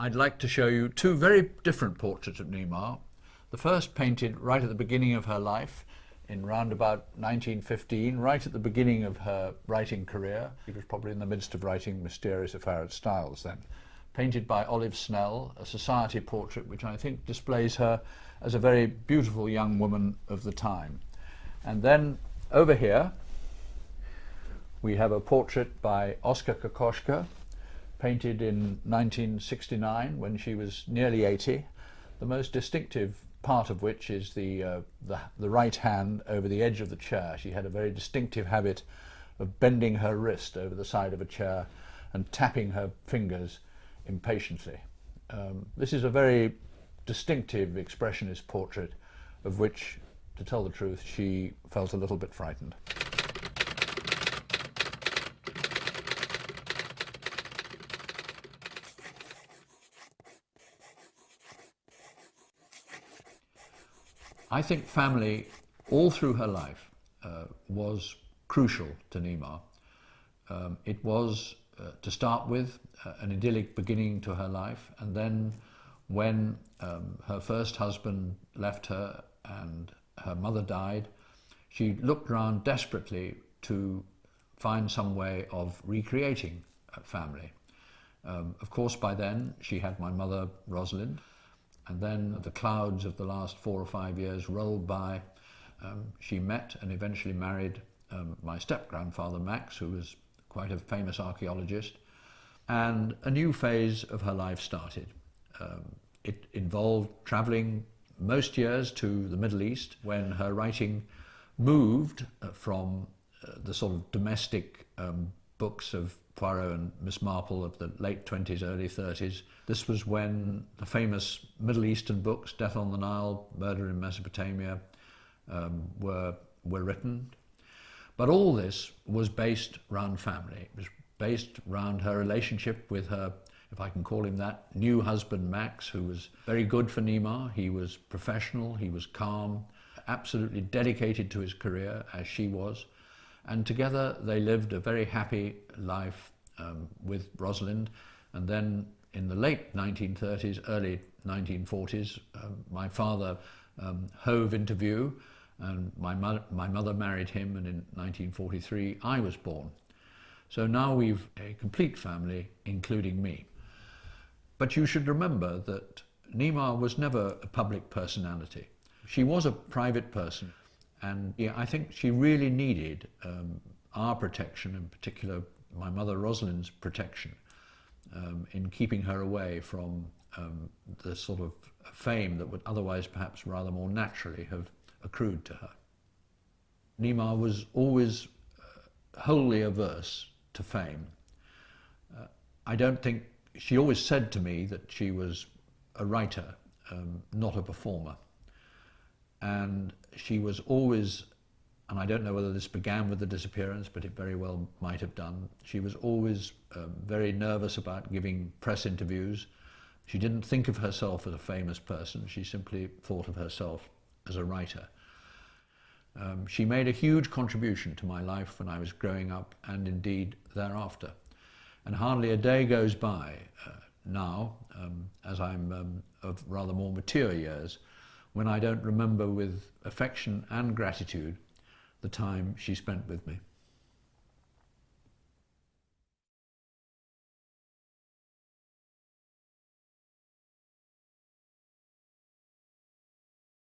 I'd like to show you two very different portraits of Nima. The first painted right at the beginning of her life, in round about 1915, right at the beginning of her writing career. She was probably in the midst of writing Mysterious Affair Styles then. Painted by Olive Snell, a society portrait which I think displays her as a very beautiful young woman of the time. And then over here we have a portrait by Oskar Kokoschka, painted in 1969 when she was nearly 80, the most distinctive part of which is the right hand over the edge of the chair. She had a very distinctive habit of bending her wrist over the side of a chair and tapping her fingers impatiently. This is a very distinctive expressionist portrait of which, to tell the truth, she felt a little bit frightened. I think family, all through her life, was crucial to Nima. It was, to start with, an idyllic beginning to her life, and then when her first husband left her and her mother died, she looked round desperately to find some way of recreating a family. Of course, by then she had my mother, Rosalind, and then the clouds of the last 4 or 5 years rolled by. She met and eventually married my step-grandfather, Max, who was quite a famous archaeologist, and a new phase of her life started. It involved travelling most years to the Middle East, when her writing moved from the sort of domestic books of Poirot and Miss Marple of the late 20s, early 30s. This was when the famous Middle Eastern books, Death on the Nile, Murder in Mesopotamia, were written. But all this was based around family. It was based around her relationship with her, if I can call him that, new husband, Max, who was very good for Nima. He was professional, he was calm, absolutely dedicated to his career, as she was. And together they lived a very happy life with Rosalind. And then in the late 1930s, early 1940s, my father hove into view, and my mother married him, and in 1943 I was born. So now we've a complete family, including me. But you should remember that Nima was never a public personality. She was a private person. And yeah, I think she really needed our protection, in particular my mother Rosalind's protection, in keeping her away from the sort of fame that would otherwise perhaps rather more naturally have accrued to her. Nima was always wholly averse to fame. I don't think, she always said to me that she was a writer, not a performer. And she was always, and I don't know whether this began with the disappearance, but it very well might have done, she was always very nervous about giving press interviews. She didn't think of herself as a famous person, she simply thought of herself as a writer. She made a huge contribution to my life when I was growing up, and indeed thereafter. And hardly a day goes by now, as I'm of rather more mature years, when I don't remember with affection and gratitude the time she spent with me.